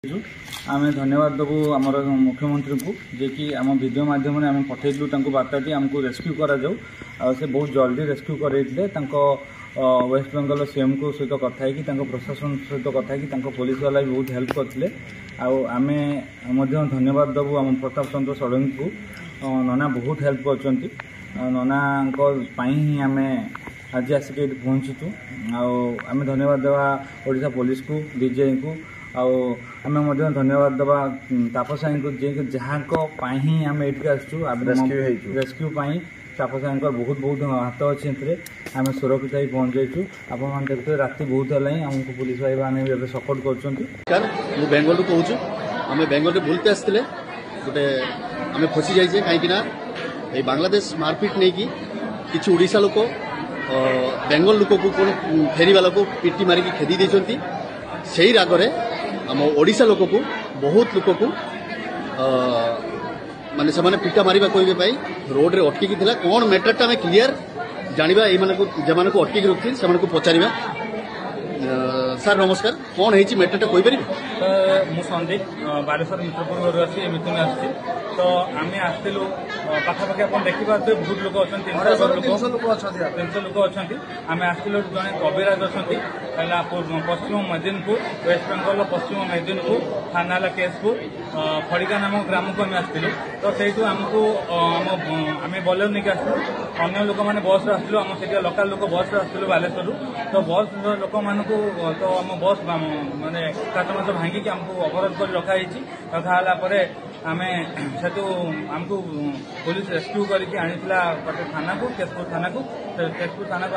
आम धन्यवाद देवु आमर मुख्यमंत्री को जे कि आम वीडियो माध्यम आम पठेलु बार्ताटी आमको रेस्क्यू करा जाऊ से बहुत जल्दी रेस्क्यू करते वेस्ट बेंगल सीएम को सहित कथा है प्रशासन सहित कथा है पुलिस वाला भी बहुत हेल्प करते आम धन्यवाद देवु आम प्रताप चंद्र षडंगी को नना बहुत हेल्प कर नना ही आम आज आसिक पहुँचीचु आम धन्यवाद देवा ओडिशा पुलिस को डीजे को आम धन्यवाद देवा तापसाई को जहाँ ही आम ये रेस्क्यू तापसाई बहुत बहुत हाथ अच्छे आम सुरक्षित ही पहुँच जाइए। आप देखते राति बहुत है आमको पुलिस भाई मैंने सपोर्ट कर बेंगल कहूँ आम बेंगल बुलते आसते गोटे आम फसी जाइए कहीं बांग्लादेश मारपिट नहीं कि किसी ओडिशा लोक बेंगल लोक को कौन फेरी वाला को पिटी मारिकी खेदी देती से रागरे आम ओडिशा लोक को बहुत लोक को माने से पिटा मारिबा कहबे रोड रे अटकी थिला कौन मैटरटा आम क्लीयर जानिबा जमान को अटकी रखी से पचारिबा। सर नमस्कार कौन है मैटरटा कही पारे मु संदीप बालेश्वर मित्रपुर अच्छी मिथुन आसती तो आम आसलु पाखापाखि आप देखिए बहुत लोक अच्छा 300 लोक अच्छा आम आसलु जड़े कविराज अच्छा पश्चिम मेदिनीपुर वेस्ट बेंगल पश्चिम मेदिनीपुर थाना केशपुर खड़िका नामक ग्राम को आम आसलु तो सहीठू आमको आम बोलेरो नहीं आसलु अन्य लोक मैंने बस आसलु आम से लोकाल लोक बस आसलु बालेश्वर तो बस लोक मान तो आम बस माने काटमाच भांगिकी आमको अवरोध कर रखाई आम से आमको पुलिस रेस्क्यू करके आनीला थाना को केशपुर थाना को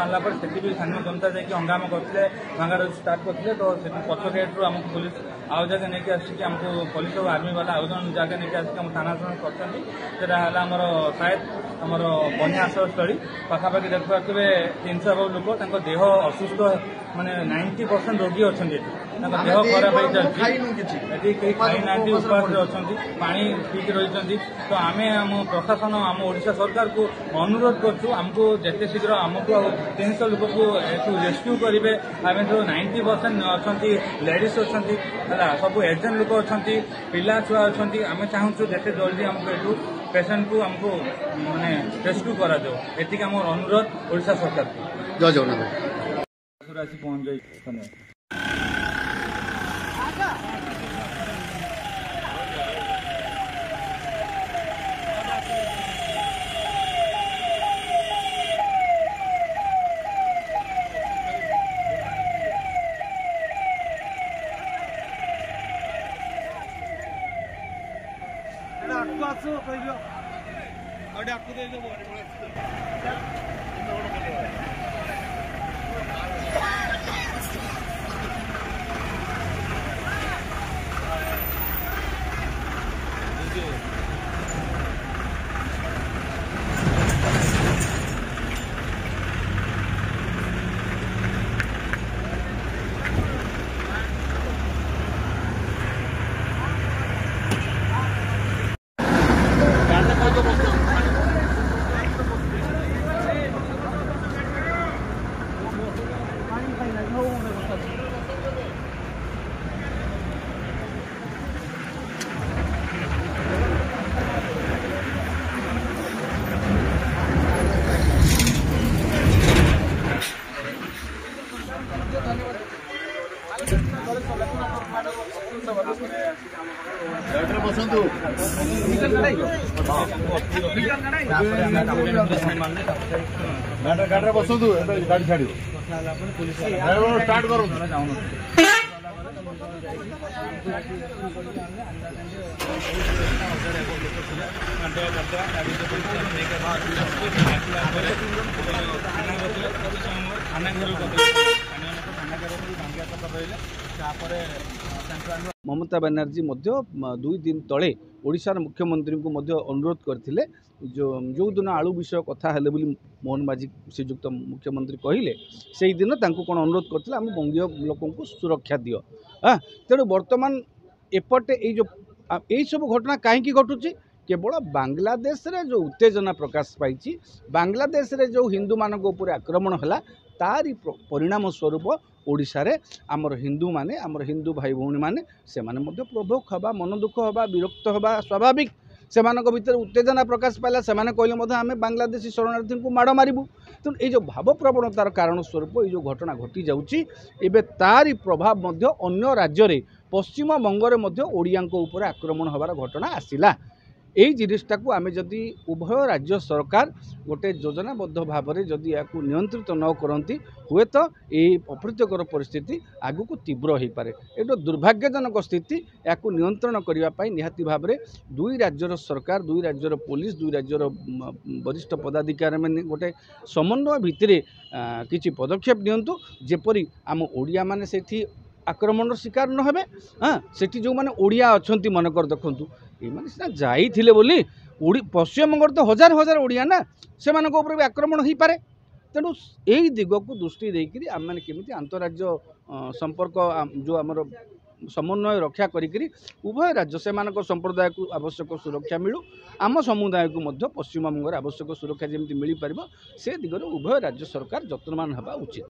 आनला से स्थानीय जनता जाकि हंगामा करते भांगार स्टार्ट करते तो पछ गेट्रु आमको पुलिस आउ जगह नहीं आसिक आमको पुलिस और आर्मी वाला आउ जन जगह नहीं आसिक आम थाना करमर शायद आमर बन्या आश्रयस्थली पाखापाखि देखा 300 लोक देह असुस्थ माने 90% रोगी अच्छा देह खराब हो चलती खाई ना उपास अच्छा पानी ठीक रही तो आम आम प्रशासन आम ओडिशा सरकार को अनुरोध करमको जिते शीघ्र आमको 300 लोक को रेस्क्यू करेंगे आम जो 90% अच्छा लेडीज अच्छा सब एजेंट लोक अच्छा पिला छुआ अच्छा आम चाहूँ जिते जल्दी आमको यू पेसेंट को आमको माने रेस्क्यू करा एति आम अनुरोध ओडिशा सरकार को। जय जगन्नाथ पहुंच जाए। गाड़ी बसतु गाड़ी छाड़ स्टार्ट करो ममता बनर्जी दुई दिन तले ओडिशार मुख्यमंत्री को अनुरोध करते जो दिन आलू विषय कथा है मोहन माझी श्रीजुक्त मुख्यमंत्री कहले से दिन कौन अनुरोध करते आम बंगीय लोक सुरक्षा दियो। हाँ तेणु बर्तमान एपटे यही सब घटना कहीं घटुची केवल बांग्लादेश रे जो उत्तेजना प्रकाश पाई बांग्लादेश रे जो हिंदू मान आक्रमण है तारी परिणाम स्वरूप ओडिशा रे आमर हिंदू माने आमर हिंदू भाई भौणी माने से माने मध्य प्रभोक हवा मन दुख हवा विरक्त हवा स्वाभाविक सेमानक भितर उत्तेजना प्रकाश पाला सेमाने कहले मध्य आमे बांग्लादेशी शरणार्थी को माड़ मारिबु तेणु ये जो भाव प्रवणतार कारण स्वरूप ये जो घटना घटी जाउची एबे तारी प्रभाव मध्य अन्य राज्य रे पश्चिम बंगरे मध्य ओडियांको ऊपर आक्रमण होबार घटना आसिला यही जिनिसटा को आमे जदि उभय राज्य सरकार गोटे योजनाबद्ध भाव में जदि या नियंत्रित न करती हुए तो ये अप्रीतिकर परिस्थिति आगु को तीव्र हो पारे एक दुर्भाग्यजनक स्थिति या नियंत्रण करने निहाती भाव में दुई राज्यर सरकार दुई राज्यर पुलिस दुई राज्यर वरिष्ठ पदाधिकारी मैंने गोटे समन्वय भितर किसी पदक्षेप नियंतु जेपरी आम ओडिया माने सेठी आक्रमण शिकार न हेबे हाँ सेठी जो माने ओडिया अछंती मनकर देखंतु ये माने सिना जाइथिले बोली पश्चिमबंग तो हजार हजार ओडिया ना से मानक ऊपर भी आक्रमण हो पारे तेणु यही दिग को दृष्टि देकरी आम मैंने केमिति अंतरराज्य संपर्क जो आमर समन्वय रक्षा करी उभय राज्य से संप्रदाय को आवश्यक सुरक्षा मिलू आम समुदाय को मध्य पश्चिमबंग आवश्यक सुरक्षा जमी मिल पार से दिगरे उभय राज्य सरकार यत्नवान होगा उचित।